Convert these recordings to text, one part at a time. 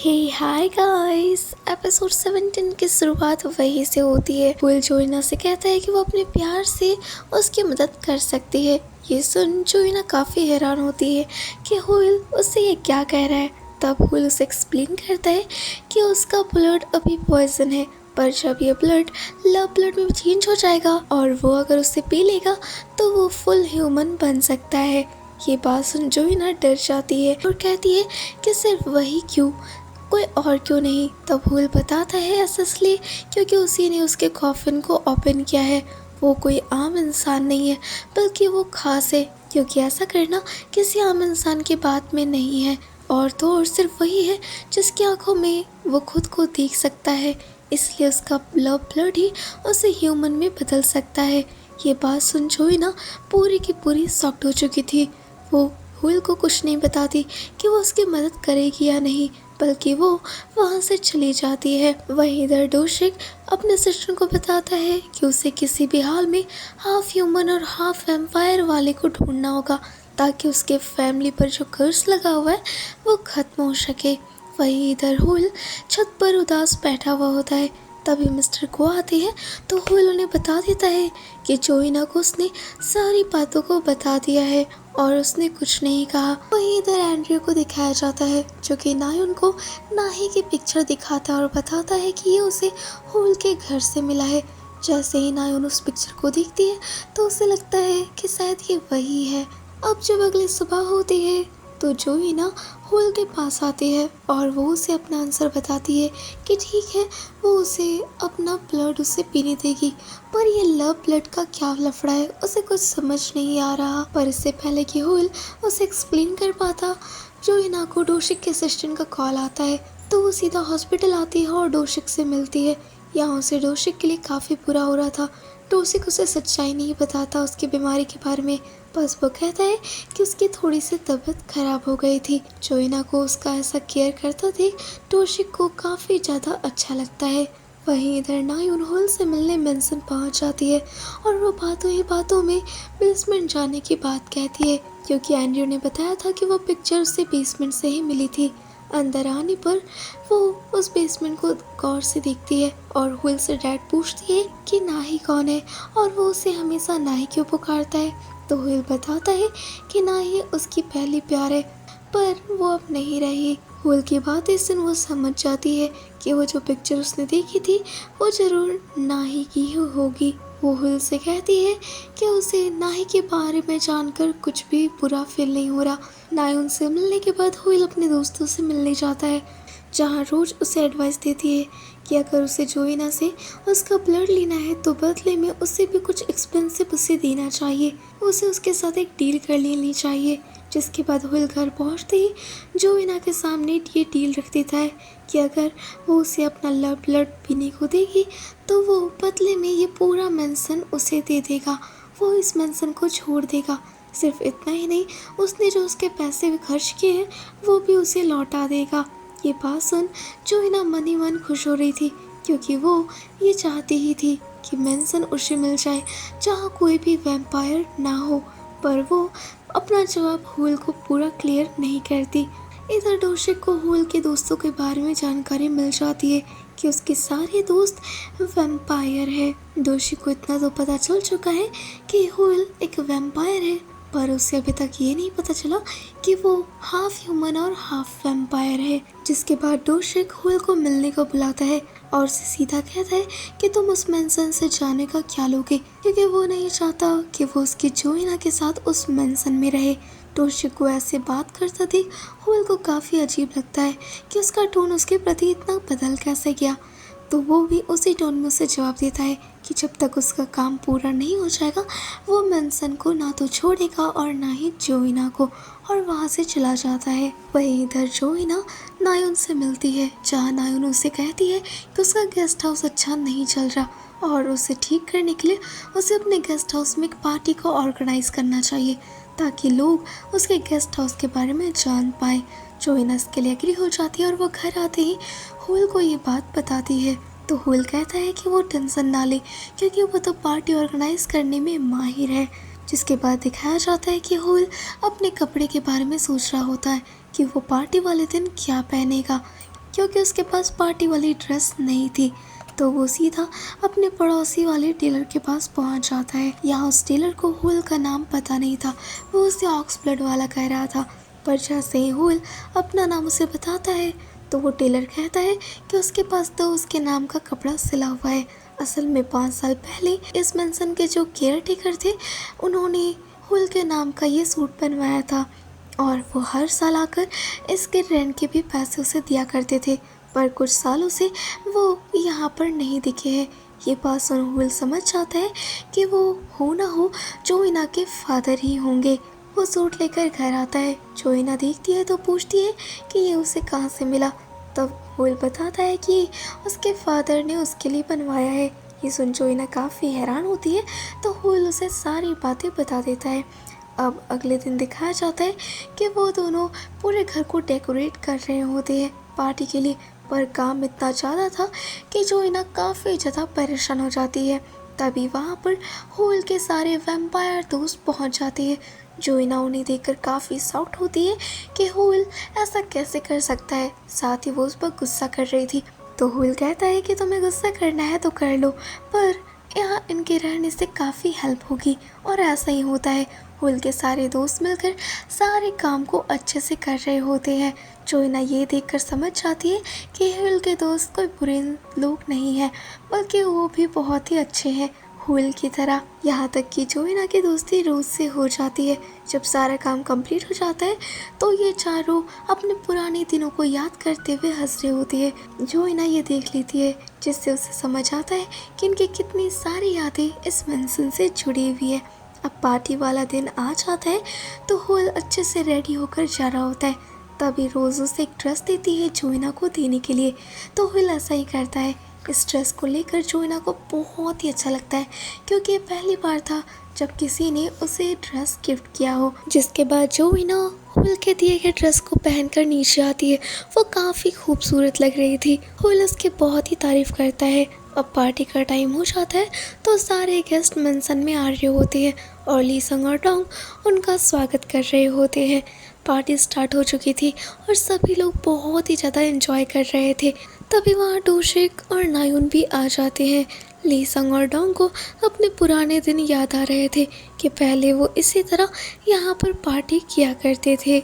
हे hi guys. Episode 17 की शुरुआत वहीं से होती है। विल जोइना से कहता है कि वो अपने प्यार से उसकी मदद कर सकती है। ये सुन जोइना काफ़ी हैरान होती है कि हुइल उससे ये क्या कह रहा है। तब हुइल उसे एक्सप्लेन करता है कि उसका ब्लड अभी पॉइजन है, पर जब ये ब्लड लव ब्लड में चेंज हो जाएगा और वो अगर उसे पी लेगा तो वो फुल ह्यूमन बन सकता है। ये बात सुन जोइना डर जाती है और कहती है कि सिर्फ वही क्यों, कोई और क्यों नहीं। तब हुइल बताता है ऐसा इसलिए क्योंकि उसी ने उसके कॉफिन को ओपन किया है। वो कोई आम इंसान नहीं है बल्कि वो खास है, क्योंकि ऐसा करना किसी आम इंसान की बात में नहीं है। और तो और सिर्फ वही है जिसकी आंखों में वो खुद को देख सकता है, इसलिए उसका लव ब्लड ही उसे ह्यूमन में बदल सकता है। ये बात सुन जोइना पूरी की पूरी शॉक्ड हो चुकी थी। वो हुइल को कुछ नहीं बताती कि वो उसकी मदद करेगी या नहीं, बल्कि वो वहाँ से चली जाती है। वहीं इधर डोशिक अपने सिस्टर को बताता है कि उसे किसी भी हाल में हाफ ह्यूमन और हाफ वैम्पायर वाले को ढूंढना होगा, ताकि उसके फैमिली पर जो कर्स लगा हुआ है वो खत्म हो सके। वहीं इधर हुइल छत पर उदास बैठा हुआ होता है। तभी मिस्टर को आते हैं तो हुइल उन्हें बता देता है कि जोइना को उसने सारी बातों को बता दिया है और उसने कुछ नहीं कहा। वहीं इधर एंड्रयू को दिखाया जाता है जो कि नायुन को नाही की पिक्चर दिखाता है और बताता है कि ये उसे हुइल के घर से मिला है। जैसे ही नायुन उस पिक्चर को देखती है तो उसे लगता है कि शायद ये वही है। अब जब अगली सुबह होती है तो जोइना हुइल के पास आती है और वो उसे अपना आंसर बताती है कि ठीक है, वो उसे अपना ब्लड उसे पीने देगी, पर ये लव ब्लड का क्या लफड़ा है उसे कुछ समझ नहीं आ रहा। पर इससे पहले कि हुइल उसे एक्सप्लेन कर पाता, जोइना को डोशिक के असिस्टेंट का कॉल आता है तो वो सीधा हॉस्पिटल आती है और डोशिक से मिलती है। यहाँ से डोशिक के लिए काफ़ी बुरा हो रहा था। डोशिक उसे सच्चाई नहीं बताता उसकी बीमारी के बारे में, बस वो कहता है कि उसकी थोड़ी सी तबीयत खराब हो गई थी। जोइना को उसका ऐसा केयर करता देख डोशिक को काफ़ी ज़्यादा अच्छा लगता है। वहीं इधर नायुन हुइल से मिलने मेंशन पहुंच जाती है और वो बातों ही बातों में बेसमेंट जाने की बात कहती है, क्योंकि एंड्रयू ने बताया था कि वो पिक्चर उसे बेसमेंट से ही मिली थी। अंदर आने पर वो उस बेसमेंट को गौर से देखती है और हुइल से डैड पूछती है कि नाही कौन है और वो उसे हमेशा नाही क्यों पुकारता है। तो हुइल बताता है कि नाही उसकी पहली प्यार है, पर वो अब नहीं रही। हुइल की बात इस दिन वो समझ जाती है कि वो जो पिक्चर उसने देखी थी वो जरूर नाही की ही होगी। वो हुइल से कहती है कि उसे नाही के बारे में जानकर कुछ भी बुरा फील नहीं हो रहा। नायुन से मिलने के बाद हुइल अपने दोस्तों से मिलने जाता है, जहाँ रोज उसे एडवाइस देती है कि अगर उसे जोइना से उसका ब्लड लेना है तो बदले में उसे भी कुछ एक्सपेंसिव उसे देना चाहिए, उसे उसके साथ एक डील कर लेनी चाहिए। जिसके बाद हुइल घर पहुंचते ही जोइना के सामने ये डील रख देता है कि अगर वो उसे अपना लव ब्लड पीने को देगी तो वो बदले में ये पूरा मेंशन उसे दे देगा, वो इस मेंशन को छोड़ देगा। सिर्फ इतना ही नहीं, उसने जो उसके पैसे भी खर्च किए हैं वो भी उसे लौटा देगा। ये बात सुन जोइना मन ही मन खुश हो रही थी, क्योंकि वो ये चाहती ही थी कि मेंशन उसे मिल जाए जहाँ कोई भी वैम्पायर ना हो। पर वो अपना जवाब हुइल को पूरा क्लियर नहीं करती। इधर डोशिक को हुइल के दोस्तों के बारे में जानकारी मिल जाती है कि उसके सारे दोस्त वैम्पायर है। डोशिक को इतना तो पता चल चुका है कि हुइल एक वैम्पायर है, पर उसे अभी तक ये नहीं पता चला कि वो हाफ ह्यूमन और हाफ वैम्पायर है। जिसके बाद डोशिक हुइल को मिलने को बुलाता है और उसे सीधा कहता है कि तुम उस मेंशन से जाने का क्या लोगे, क्योंकि वो नहीं चाहता कि वो उसकी जोइना के साथ उस मेंशन में रहे। डोशिक को ऐसे बात करता देख हुइल को काफ़ी अजीब लगता है कि उसका टोन उसके प्रति इतना बदल कैसे गया। तो वो भी उसी टोन में उसे जवाब देता है कि जब तक उसका काम पूरा नहीं हो जाएगा वो मेंशन को ना तो छोड़ेगा और ना ही जोइना को, और वहाँ से चला जाता है। वहीं इधर जोइना नायुन से मिलती है, जहाँ नायुन उसे कहती है कि उसका गेस्ट हाउस अच्छा नहीं चल रहा और उसे ठीक करने के लिए उसे अपने गेस्ट हाउस में एक पार्टी को ऑर्गेनाइज करना चाहिए, ताकि लोग उसके गेस्ट हाउस के बारे में जान पाए। जोइना इसके लिए एग्री हो जाती है और वो घर आते ही हुइल को ये बात बताती है। तो हुइल कहता है कि वो टेंशन ना ले, क्योंकि वो तो पार्टी ऑर्गेनाइज करने में माहिर है। जिसके बाद दिखाया जाता है कि हुइल अपने कपड़े के बारे में सोच रहा होता है कि वो पार्टी वाले दिन क्या पहनेगा, क्योंकि उसके पास पार्टी वाली ड्रेस नहीं थी। तो वो सीधा अपने पड़ोसी वाले टेलर के पास पहुंच जाता है। यहाँ उस टेलर को हुल का नाम पता नहीं था, वो उसे ऑक्स ब्लड वाला कह रहा था। पर जैसे ही हुल अपना नाम उसे बताता है तो वो टेलर कहता है कि उसके पास तो उसके नाम का कपड़ा सिला हुआ है। असल में 5 साल पहले इस मेंशन के जो केयर टेकर थे उन्होंने हुल के नाम का ये सूट बनवाया था और वो हर साल आकर इसके रेंट के भी पैसे उसे दिया करते थे। पर कुछ सालों से वो यहाँ पर नहीं दिखे हैं। ये बात सुन हुल समझ जाता है कि वो हो ना हो जोइना के फादर ही होंगे। वो सूट लेकर घर आता है। जोइना देखती है तो पूछती है कि ये उसे कहाँ से मिला। तब हुल बताता है कि उसके फादर ने उसके लिए बनवाया है। ये सुन जोइना काफ़ी हैरान होती है तो हुल उसे सारी बातें बता देता है। अब अगले दिन दिखाया जाता है कि वो दोनों पूरे घर को डेकोरेट कर रहे होते हैं पार्टी के लिए। पर काम इतना ज़्यादा था कि जोइना काफ़ी ज़्यादा परेशान हो जाती है। तभी वहाँ पर हुल के सारे वैम्पायर दोस्त पहुँच जाते हैं। जोइना उन्हें देखकर काफ़ी शॉक्ड होती है कि हुल ऐसा कैसे कर सकता है। साथ ही वो उस पर गुस्सा कर रही थी। तो हुल कहता है कि तुम्हें गुस्सा करना है तो कर लो, पर यहाँ इनके रहने से काफ़ी हेल्प होगी। और ऐसा ही होता है। हुल के सारे दोस्त मिलकर सारे काम को अच्छे से कर रहे होते हैं। जोइना ये देखकर समझ जाती है कि हुल के दोस्त कोई बुरे लोग नहीं हैं, बल्कि वो भी बहुत ही अच्छे हैं हुल की तरह। यहाँ तक कि जोइना की दोस्ती रोज़ से हो जाती है। जब सारा काम कंप्लीट हो जाता है तो ये चारों अपने पुराने दिनों को याद करते हुए हंस रहे होती है। जोइना ये देख लेती है जिससे उसे समझ आता है कि इनकी कितनी सारी यादें इस मेंशन से जुड़ी हुई है। अब पार्टी वाला दिन आ जाता है तो हुल अच्छे से रेडी होकर जा रहा होता है। तभी रोज़ उसे एक ड्रेस देती है जोइना को देने के लिए। तो हुल ऐसा ही करता है। इस ड्रेस को लेकर जोइना को बहुत ही अच्छा लगता है क्योंकि ये पहली बार था जब किसी ने उसे ड्रेस गिफ्ट किया हो। जिसके बाद जोइना हुल के दिए गए ड्रेस को पहनकर नीचे आती है। वो काफ़ी खूबसूरत लग रही थी। हुल उसकी बहुत ही तारीफ करता है। अब पार्टी का टाइम हो जाता है तो सारे गेस्ट मेंशन में आ रहे होते हैं और ली संग और डोंग उनका स्वागत कर रहे होते हैं। पार्टी स्टार्ट हो चुकी थी और सभी लोग बहुत ही ज़्यादा एंजॉय कर रहे थे। तभी वहाँ डोशिक और नायुन भी आ जाते हैं। ली संग और डोंग को अपने पुराने दिन याद आ रहे थे कि पहले वो इसी तरह यहाँ पर पार्टी किया करते थे।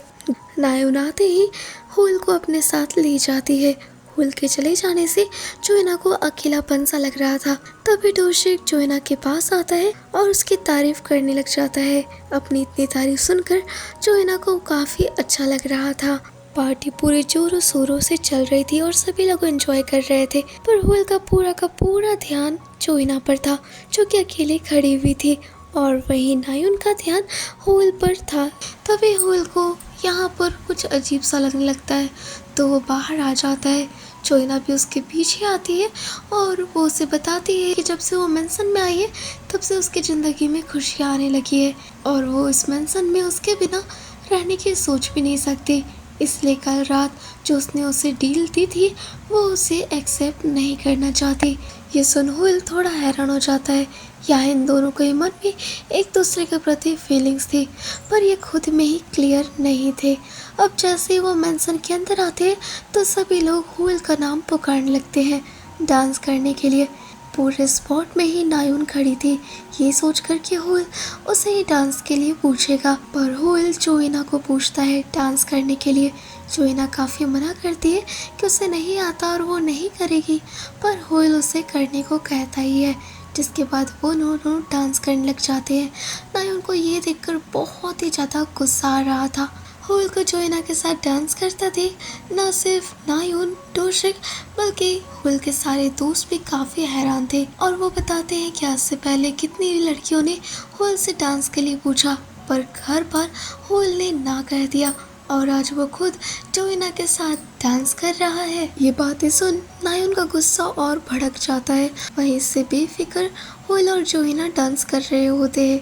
नायुन आते ही हुल को अपने साथ ले जाती है। हुल के चले जाने से जोइना को अकेलापन सा लग रहा था। तभी डोशिक जोइना के पास आता है और उसकी तारीफ करने लग जाता है। अपनी इतनी तारीफ सुनकर जोइना को काफ़ी अच्छा लग रहा था। पार्टी पूरे जोरों शोरों से चल रही थी और सभी लोग एंजॉय कर रहे थे। पर हुल का पूरा ध्यान जोइना पर था जो कि अकेले खड़ी हुई थी और वहीं नायुन का ध्यान हुल पर था। तभी हुल को यहाँ पर कुछ अजीब सा लगने लगता है तो वो बाहर आ जाता है। जोइना भी उसके पीछे आती है और वो उसे बताती है कि जब से वो मेंशन में आई है तब से उसकी ज़िंदगी में खुशियाँ आने लगी है और वो इस मेंशन में उसके बिना रहने की सोच भी नहीं सकती। इसलिए कल रात जो उसने उसे डील दी थी वो उसे एक्सेप्ट नहीं करना चाहती। ये सुन हुल थोड़ा हैरान हो जाता है। यहाँ इन दोनों के मन में एक दूसरे के प्रति फीलिंग्स थी पर ये खुद में ही क्लियर नहीं थे। अब जैसे वो मेंशन के अंदर आते हैं तो सभी लोग हुल का नाम पुकारने लगते हैं डांस करने के लिए। पूरे स्पॉट में ही नायुन खड़ी थी ये सोचकर कि हुल उसे ही डांस के लिए पूछेगा। पर हुल जोइना को पूछता है डांस करने के लिए। जोइना काफ़ी मना करती है कि उसे नहीं आता और वो नहीं करेगी, पर हुल उसे करने को कहता ही है। जिसके बाद वो दोनों डांस करने लग जाते हैं। नायुन को ये देखकर बहुत ही ज़्यादा गुस्सा आ रहा था। हुल को जोइना के साथ डांस करता देख न सिर्फ नायुन डोशिक बल्कि हुल के सारे दोस्त भी काफ़ी हैरान थे और वो बताते हैं कि आज से पहले कितनी लड़कियों ने हुल से डांस के लिए पूछा पर हर बार हुल ने ना कर दिया और आज वो खुद जोइना के साथ डांस कर रहा है। ये बातें सुन नायुन का गुस्सा और भड़क जाता है। वहीं से बेफिक्र हुल और जोइना डांस कर रहे होते हैं।